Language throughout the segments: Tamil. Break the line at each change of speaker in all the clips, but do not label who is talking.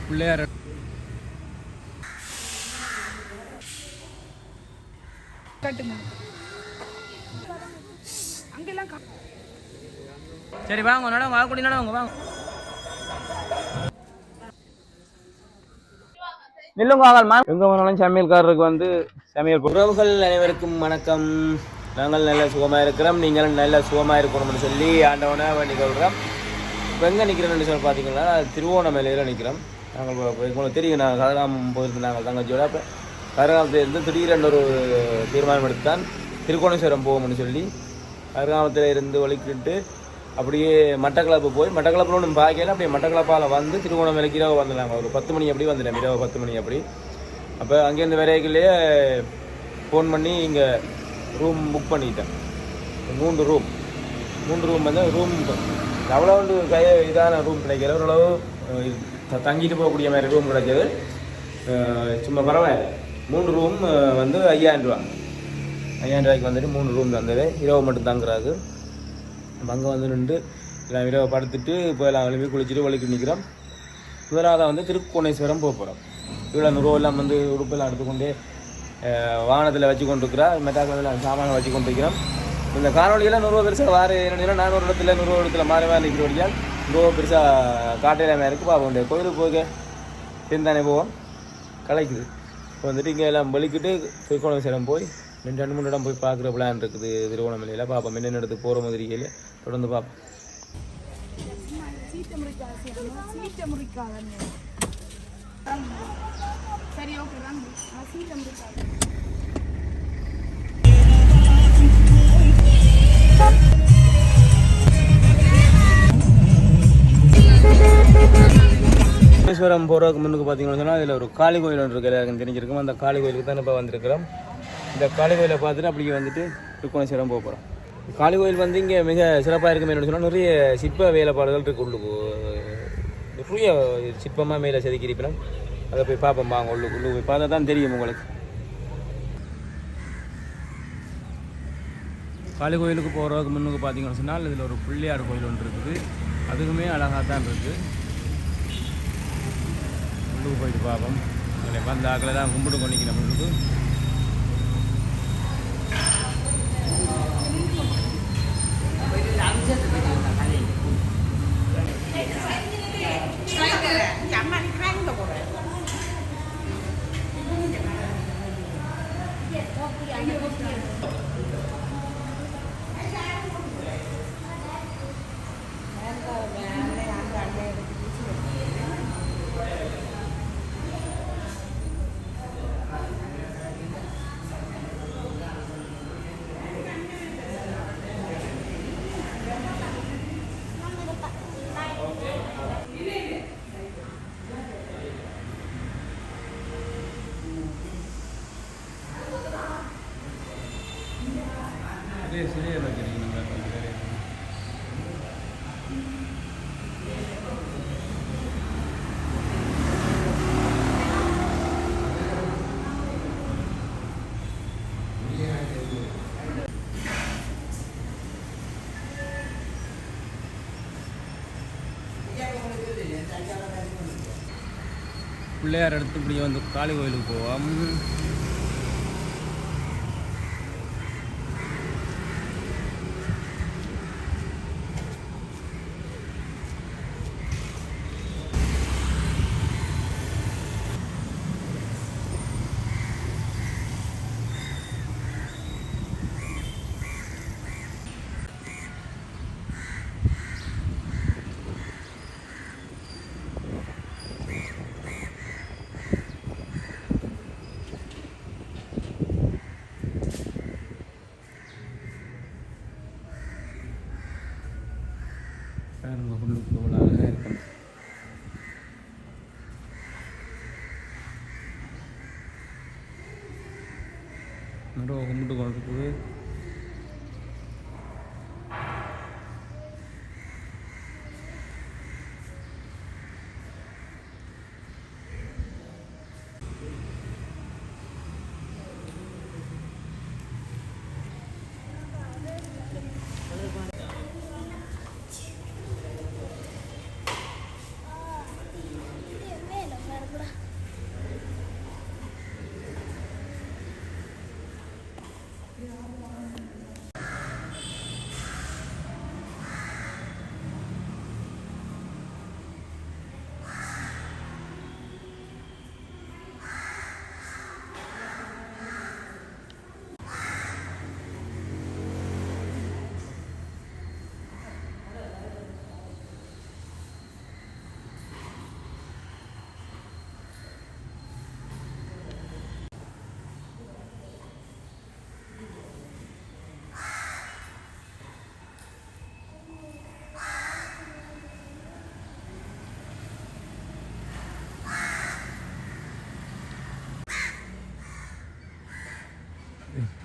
பிள்ளையார் சரி வாங்க நடங்க வாங்கக்கூடிய நடங்க வாங்க எங்க போனாலும் சமையல்காரருக்கு வந்து சமையல் உறவுகள் அனைவருக்கும் வணக்கம். நாங்கள் நல்ல சுகமாக இருக்கிறோம், நீங்களும் நல்ல சுகமாக இருக்கணும்னு சொல்லி ஆண்டவனை வேண்டி கொள்கிறோம். இப்போ எங்கே நிற்கிறோம்னு சொல்லி பார்த்தீங்கன்னா திருவோணமலையில் நிற்கிறோம். நாங்கள் உங்களுக்கு தெரியும், நாங்கள் கதிராமம் போயிருந்து நாங்கள் தங்கச்சியோட இப்போ கதிராமத்திலிருந்து திடீரென்று ஒரு தீர்மானம் எடுத்தான் திருக்கோணேஸ்வரம் போவோம்னு சொல்லி கதிராமத்தில் இருந்து ஒழிக்கிட்டு அப்படியே மட்டக்களப்பு போய் மட்டக்களப்பில் ஒன்றும் பார்க்கல. அப்படியே மட்டக்களப்பால் வந்து திருவோணமலைக்கு இரவு வந்துடலாங்க. ஒரு 10 மணி அப்படி வந்துட்டேன், இரவு 10 மணி அப்படி. அப்போ அங்கேருந்து வரைக்குள்ளேயே ஃபோன் பண்ணி இங்கே ரூம் புக் பண்ணிட்டேன். 3 ரூம் வந்து ரூம் அவ்வளோ வந்து இதான ரூம் கிடைக்கிற ஓரளவு தங்கிட்டு போகக்கூடிய மாதிரி ரூம் கிடைச்சது. சும்மா பரவாயில்ல. 3 ரூம் வந்து 5000 ரூபா. 5000 ரூபாய்க்கு வந்துட்டு 3 ரூம் தந்தது. இரவு மட்டும் தங்குறாரு. அங்கே வந்து நின்று எல்லாம் இரவு படுத்துட்டு இப்போ எல்லாம் எழுப்பி குளிச்சுட்டு வலிக்கு நிற்கிறோம். முதலாவது வந்து திருக்கோணேஸ்வரம் போக போகிறோம். இவ்வளோ நுருவெல்லாம் வந்து உடுப்பெல்லாம் எடுத்துக்கொண்டே வாகனத்தில் வச்சு கொண்டிருக்கிறா. மெட்டாக்கள் சாமானை வச்சு கொண்டிருக்கிறோம். இந்த காணொலியெல்லாம் நுருவ பெருசாக வார என்னென்னா நான் ஒரு இடத்துல நுருவ இடத்துல மாறி மாறி நிற்கிறோடியால் நுருவ பெருசாக காட்டையிலாமல் இருக்குது. பார்க்க முடியாது. கோயிலுக்கு போக தெரிந்தானே போவோம், கலைக்குது. இப்போ வந்துட்டு இங்கே எல்லாம் வலிக்கிட்டு திருக்கோணேஸ்வரம் போய் 2-3 இடம் போய் பார்க்குற பிளான் இருக்குது. திருவோணமலையில் பார்ப்போம். என்னென்ன இடத்துக்கு போகிற மாதிரிக்கையில் தொடர்ந்து பார்ப்போம். ராமேஸ்வரம் போகிறதுக்கு முன்னுக்கு பார்த்தீங்கன்னு சொன்னால் இதில் ஒரு காளி கோயில் ஒன்று இருக்குது, எல்லாருக்கும் தெரிஞ்சிருக்கும். அந்த காளி கோயிலுக்கு தான் இப்போ வந்திருக்கிறோம். இந்த காளி கோயிலை பார்த்துட்டு அப்படியே வந்துட்டு திருக்கோணேஸ்வரம் போக போகிறோம். காளி கோயில் வந்து இங்கே மிக சிறப்பாக இருக்குமே என்ன சொன்னால் நிறைய சிற்ப வேலைப்பாடுகள் இருக்குது. உள்ளுக்கு நிறைய சிற்பமாக மேலே செதுக்கியிருப்பினோம். அதை போய் பார்ப்போம் வாங்க. உள்ளுக்கு போய் பார்த்தா தான் தெரியும் உங்களுக்கு. காளி கோயிலுக்கு போகிறதுக்கு முன்னுக்கு பார்த்தீங்கன்னு சொன்னால் இதில் ஒரு பிள்ளையார் கோயில் ஒன்று இருக்குது. அதுக்குமே அழகாக தான் இருக்குது. உள்ளுக்கு போயிட்டு பார்ப்போம். அந்த ஆக்களை தான் கும்பிட்டு கொண்டிக்கிறோம். முன்னுக்கு சரியாக வைக்கிறீங்க. பிள்ளையார் எடுத்து இப்படி வந்து காளி கோயிலுக்கு போவோம். உள்ளுக்கு அழகாக இருக்கும். நடுவை கும்பிட்டு கொண்டிருக்குது.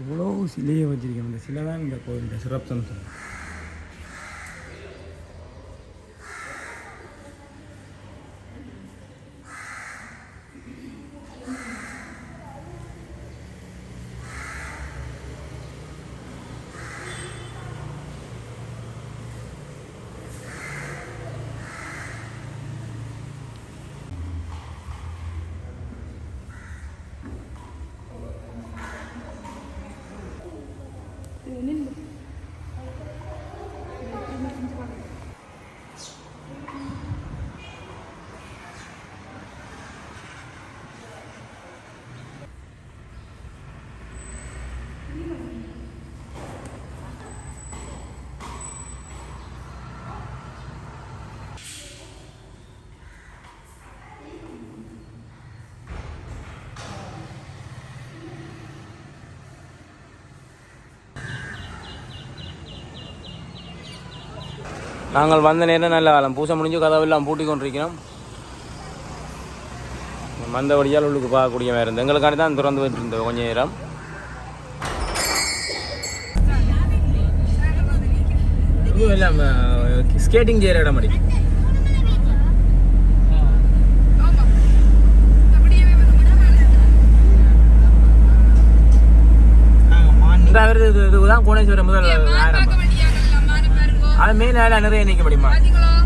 இவ்வளோ சிலையை வச்சிருக்கேன். இந்த சிலை தான் இந்த கோயிலுடைய சிறப்பம்சம். நாங்கள் வந்த நேரம் நல்ல காலம். பூசை முடிஞ்சு கதவெல்லாம் பூட்டி கொண்டிருக்கிறோம். மந்தபடியால் உள்ளுக்கு பார்க்கக்கூடிய மாதிரி இருந்தது. எங்களுக்காண்டி தான் திறந்து விட்டு இருந்தோம் கொஞ்சம் நேரம். எல்லாம் ஸ்கேட்டிங் செய்கிற இடம் அடி இதுதான் கோணேஸ்வரம் முதல் அது மேல நிறைய நிற்க முடியுமா?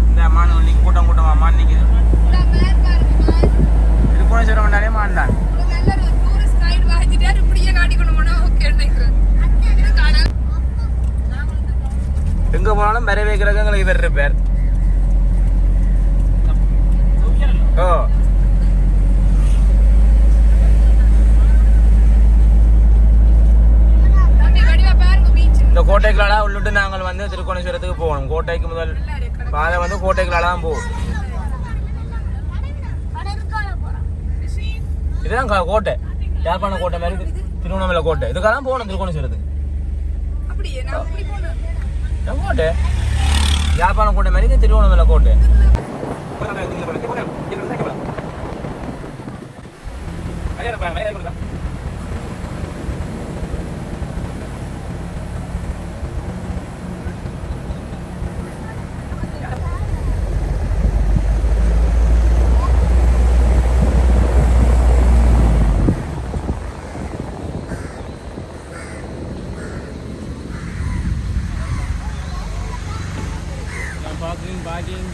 இந்த மான் நிற்க கூட்டம் கூட்டமா மான் நிற்குது. இது கோணேஸ்வரம் வந்தாலே மான் தான். எங்க போனாலும் வரவே கிரகங்களுக்கு இவர் இருப்பார். ஓ இந்த கோட்டைக்குள்ளால உள்ளிட்டு நாங்கள் வந்து திருக்கோணேஸ்வரத்துக்கு போகணும். கோட்டைக்கு முதல் பாதை வந்து கோட்டைக்குள்ளால தான் போகும். இதுதான் கோட்டை, யாழ்ப்பாண கோட்டை மாதிரி திருவண்ணாமலை கோட்டை. இதுக்காக போகணும் திருக்கோணேஸ்வரத்துக்கு. கோட்டை யாழ்ப்பாண கோட்டை மாதிரி திருவண்ணாமலை கோட்டை. Parking.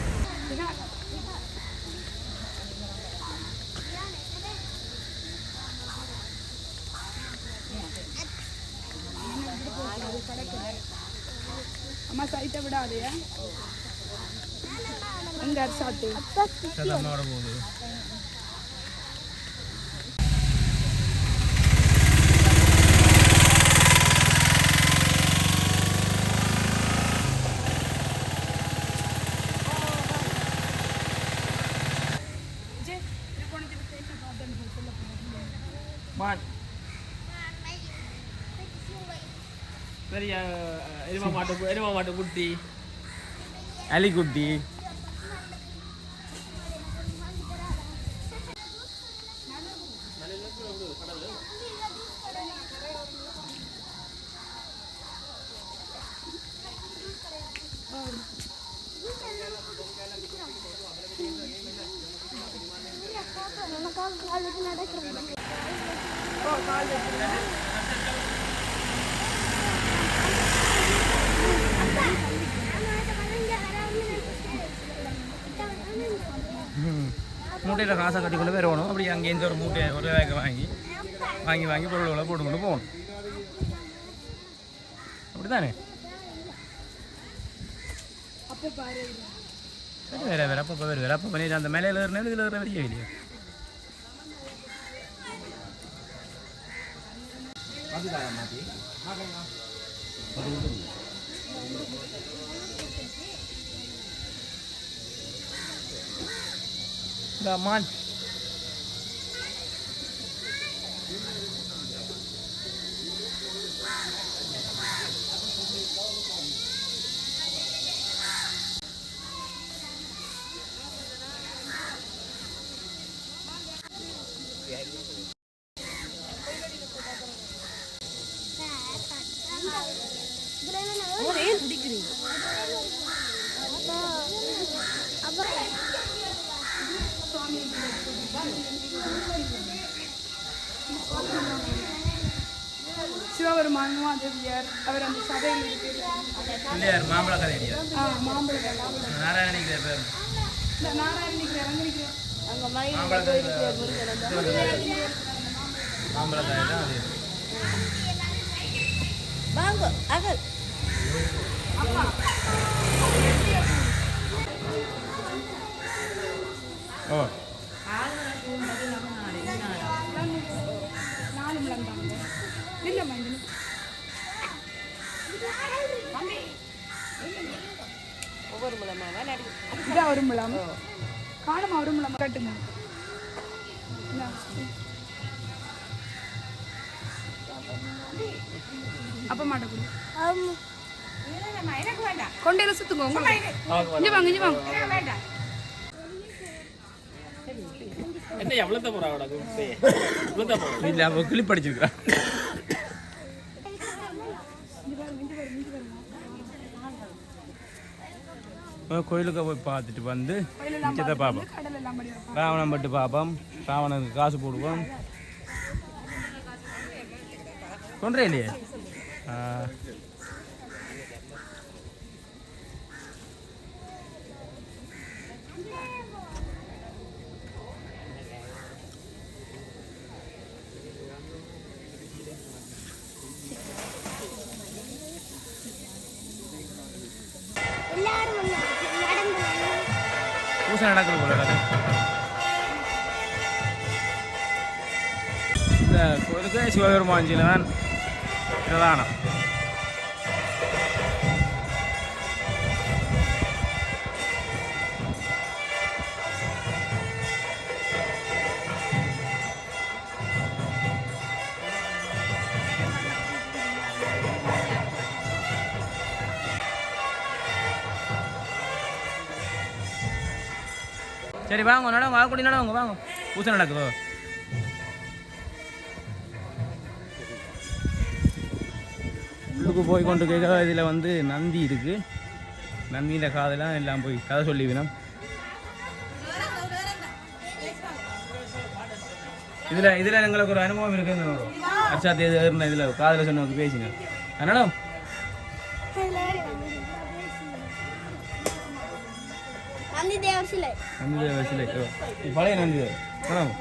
அம்மா சைட்ட விடாதயா அங்க சாத்து சதமா வர போகுது. பெரிய எருமை மாட்டு குட்டி, அலிக்குட்டி. மூட்டையில் காசை கட்டிக்கொண்டு போய் வரணும். அப்படி அங்கேருந்து ஒரு மூட்டையை ஒரு வேக வாங்கி பொருள்களை போட்டுக்கொண்டு போகணும். அப்படி தானே வேறு அப்போ வேறு அப்போ பண்ணிட்டு அந்த மேலையில் ஏறினாலும் இதில் ஏற வரையே இல்லையா? மான்
சிவபெருமான் மாதவியார் அவர் அந்த சபையில் இருக்கிறார்.
மாம்பழ கதையா?
மாம்பழ
நாராயணிக்கு
நாராயணிக்கு இறங்கிருக்கிறேன்.
மாம்பழ கதை தான் அது.
வாங்க அகல்
ஓ
4 முழம் தாங்க இல்லை மஞ்சள்
ஒவ்வொரு முழமா
இதான் ஒரு முழம் காணுமா ஒரு முழம் கட்டுங்க அப்ப மாட்டேன் கொண்டையில சுத்துங்க இங்க வாங்க இங்க வாங்க
என்ன எவ்வளவு போறா இல்ல அவ கிளிப் படிச்சிருக்கா கோயிலுக்கு போய் பார்த்துட்டு வந்து மிச்சத்தை பார்ப்போம். ராவணம் பட்டு பார்ப்போம், ராவணனுக்கு காசு போடுவோம். கொன்றே இல்லையே பூசை நடக்குது போல. இந்த கோயிலுக்கு சிவபெருமாஞ்சியில் தான் பிரதானம். சரி வாங்க நடங்க, வாங்க கூடி நடங்க, வாங்க. பூசை நடக்குதோ? உள்ளுக்கு போய் கொண்டு கேட்க இதில் வந்து நந்தி இருக்குது. நந்தியில் காதெல்லாம் எல்லாம் போய் கதை சொல்லி வேணும். இதில் எங்களுக்கு ஒரு அனுபவம் இருக்குன்னு அர்ச்சாத்தி இருந்த இதில் காதில் சொன்னவங்க பேசிங்க. அதனால
நந்தி தேவர் சிலை
பழைய நந்தி தேவர்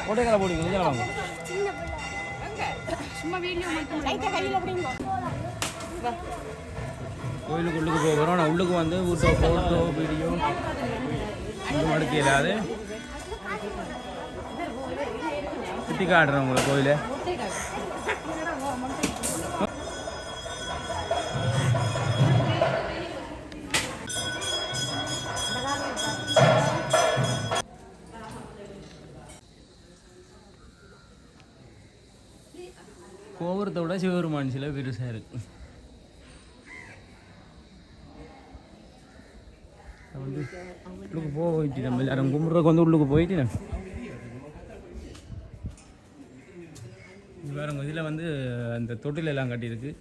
ஓட்டைக்கால போடுங்க. வாங்க கோயிலுக்கு உள்ளுக்கு போகிறோம். நான் உள்ளுக்கு வந்து வீட்டோ ஃபோட்டோ வீடியோ ஒன்றும் அடுக்க இல்லாது சுற்றி காட்டுறேன் உங்களை கோயிலை. கோபுரத்தை விட சிவபெருமான் சிலை பெருசாக இருக்கு. வந்து உள்ளுக்கு போயிட்டு நம்ம எல்லாரும் கும்பிட்றதுக்கு வந்து உள்ளுக்கு போயிட்டு வேறு இதில் வந்து அந்த தொட்டில் எல்லாம் கட்டியிருக்கு.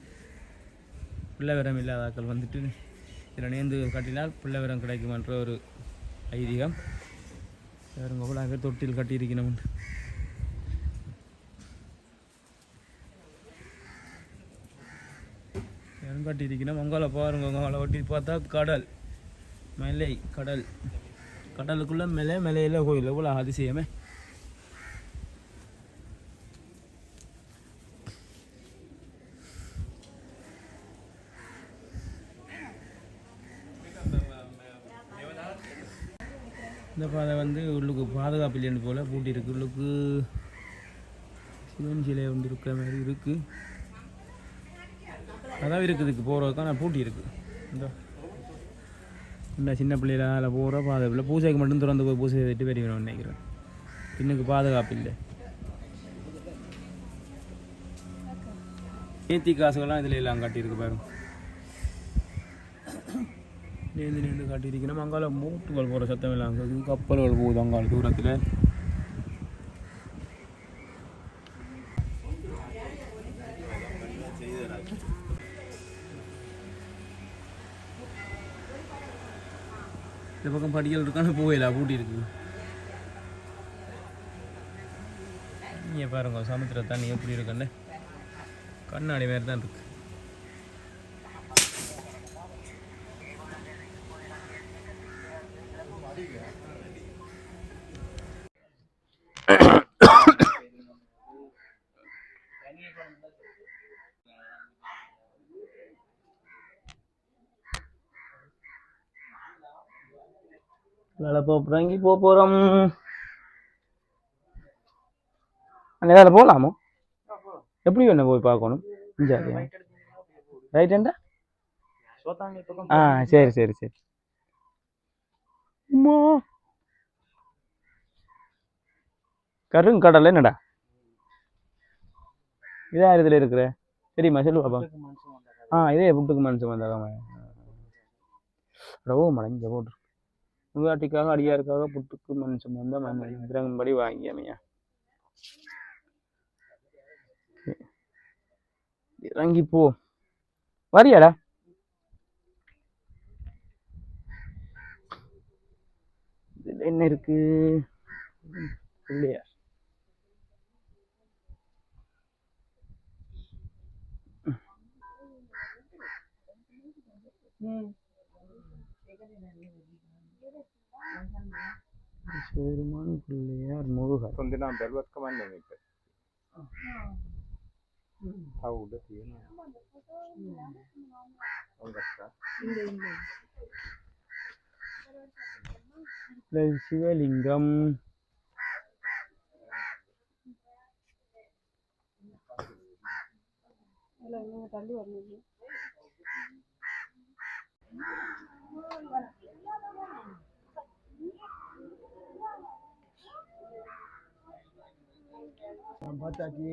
பிள்ளை வரம் இல்லாதாக்கள் வந்துட்டு இதில் நேர்ந்து கட்டினால் பிள்ளை வரம் கிடைக்குமன்ற ஒரு ஐதீகம். வேறு எவ்வளோ பேர் தொட்டில் கட்டியிருக்கணும். கட்டியிருக்கணும். அங்கால பாருங்க, அங்கால ஒட்டி பார்த்தா கடல், மலை, கடல், கடலுக்குள்ள மலையில கோயில். எவ்வளோ அதிசயமே. இந்த பாதை வந்து உள்ளுக்கு பாதுகாப்பு இல்லைன்னு போல பூட்டி இருக்கு. உள்ளுக்கு சிவன் சிலை வந்து இருக்கிற மாதிரி இருக்கு. அதான் இருக்குதுக்கு போகிறதுக்கான பூட்டி இருக்குது. இந்த சின்ன பிள்ளைகளால் போகிற பாதுகாப்பு இல்லை. பூஜைக்கு மட்டும் திறந்து போய் பூஜை செய்துட்டு பெரியவன் நினைக்கிறேன். இன்னுக்கு பாதுகாப்பு இல்லை. நேர்த்தி காசுகள்லாம் இதில் எல்லாம் காட்டியிருக்கு பாருங்க. நேர்ந்து காட்டியிருக்கணும். அங்கால மூட்டுகள் போகிற சத்தம் எல்லாம் அங்கே கப்பல்கள் போகுது அங்கால தூரத்தில். இந்த பக்கம் படிகள் இருக்கான்னு போயில பூட்டி இருக்கு. நீங்கள் பாருங்க சமுத்திர தண்ணி எப்படி இருக்குன்னு கண்ணாடி மாதிரி தான் இருக்கு. இறங்கி போகிறோம். அந்த போகலாமோ? எப்படி வேணும் போய் பார்க்கணும்? ரைட் ஹேண்டா? ஆ சரி சரி சரி. கருங்கடல் என்னடா இதா இதில் இருக்கிற தெரியுமா? சொல்லு பாப்பா. இதே புட்டுக்கு மனசு வந்தாங்க ரவோ மழை இங்கே போட்டு உங்காட்டிக்காக அடியாருக்காக புட்டுக்கு மனுஷன் வந்த மண்படி வாங்கியாமையா இறங்கி போ. வரியாடா? இதுல என்ன இருக்கு இல்லையா? பிள்ளையார் முருகர் சிவலிங்கம்
தள்ளி வரணும்.
பார்த்தாச்சு.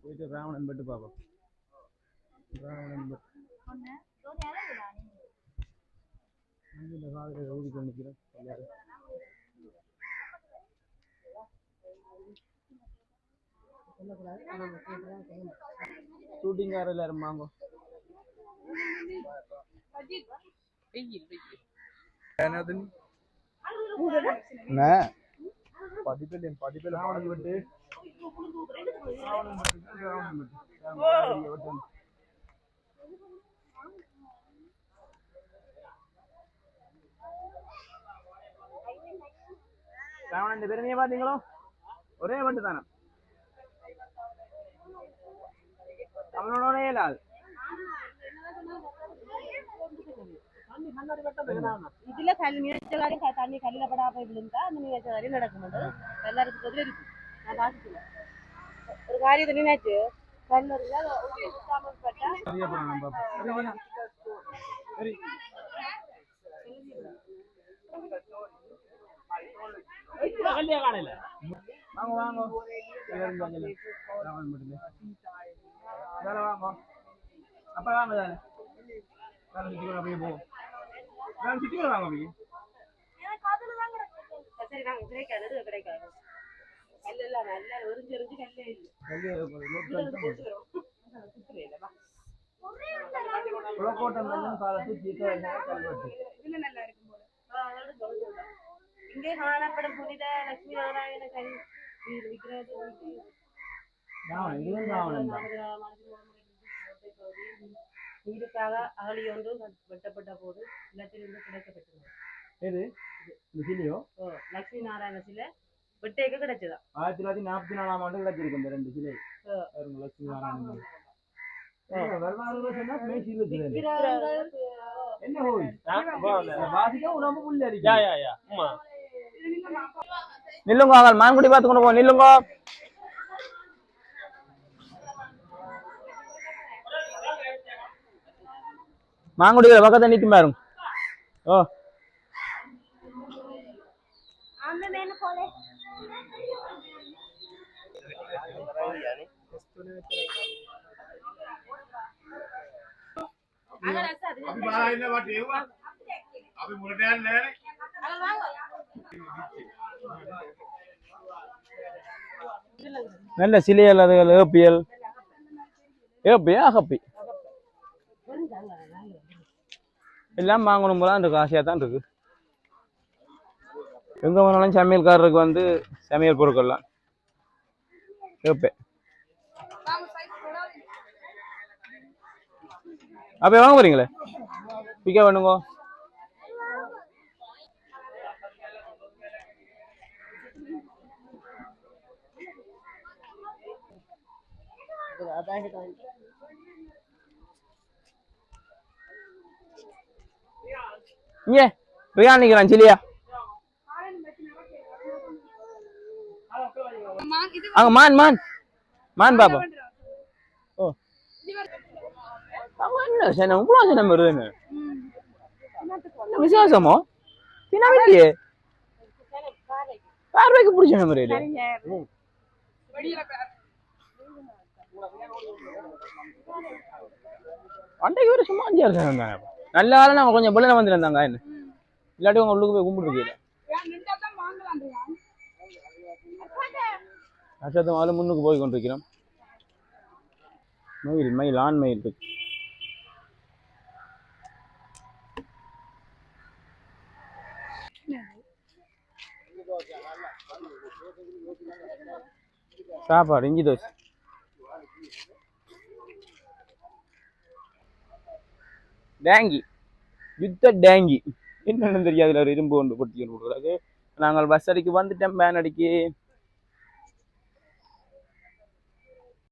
போயிட்டு ராவணன் பட்டு பார்ப்போம். ராவணன் பட்டு ஊதி கொண்டிருக்கிறேன். ஷூட்டிங் யாரும் எல்லாரும் வாங்க. ராவணன் பெருமையை பார்த்தீங்களோ? ஒரே வண்டு தானே அவனோட இல்லாது.
இதுல நீச்சலாடி தண்ணி கல்லில படாம விழுந்தா அந்த நீச்சலாடி நடக்கும் எல்லாருக்கும் பதில் இருக்கு. நான் பாத்துக்கல ஒரு காரியத்தை நினைச்சு கல்லூரில
காணல. வாங்க வாங்க வாங்க அப்ப வாங்க அப்படியே போவோம். வாங்க
சரி நாங்க கிடைக்காது கிடைக்காது கல்லு எல்லாம் நல்லா எரிஞ்சு எரிஞ்சு கல்லே இங்கே காணப்படும் புனித லட்சுமி நாராயண கல் இருக்கிறது. நீருக்காக அகலியொன்று வெட்டப்பட்ட போது நிலத்திலிருந்து கிடைக்கப்பட்டது. லட்சுமி நாராயண சிலை வெட்டேக்க கிடைச்சதா
1944 ஆண்டு கிடைச்சிருக்கு. இந்த ரெண்டு சிலை லட்சுமி நாராயணன் நில்லுங்க. மான்குடி பார்த்து கொண்டு போ. நில்லுங்க. மாங்குடி பக்கத்தை நிற்கும் பாருங்க. ஓ நல்ல சிலையல் அதுகள் ஏப்பியல் ஏப்பியா அகப்பி எல்லாம் வாங்கணும் போல இருக்கு. ஆசையா தான் இருக்கு. எங்கே போனாலும் சமையல்காரருக்கு வந்து சமையல் பொருட்கள்லாம் கேட்பேன். அப்போ வாங்க போறீங்களே பிக்கா பண்ணுங்க. இங்கே ரியா நிற்கிறான் சிலியா அங்க மான் மான் மான் பாப்பா. ஓ என்ன சனம் இவ்வளோ சனம் வருதுன்னு விசுவாசமோ தினவில்லையே பார்வைக்கு பிடிச்ச முறையில் அன்றைக்கு ஒரு சும்மா 5 வருஷம் இருந்தாங்க. நல்ல ஆளு நாங்கள் கொஞ்சம் பிள்ளை வந்துருந்தாங்க என்ன இல்லாட்டி உங்க உள்ளுக்கு போய் கும்பிட்டுருக்கீங்க நட்சத்திரம் ஆளு முன்னுக்கு போய் கொண்டிருக்கிறோம். மயில் மயில் ஆண் மயில் இருக்கு. சாப்பாடு இஞ்சி தோசை டேங்கி யுத்த டேங்கி என்னன்னு தெரியாது. ஒரு இரும்பு ஒன்று பொட்டிக்கணும் கொடுக்குறாரு. நாங்கள் பஸ் அடிக்கு வந்துட்டோம் வேன் அடிக்கு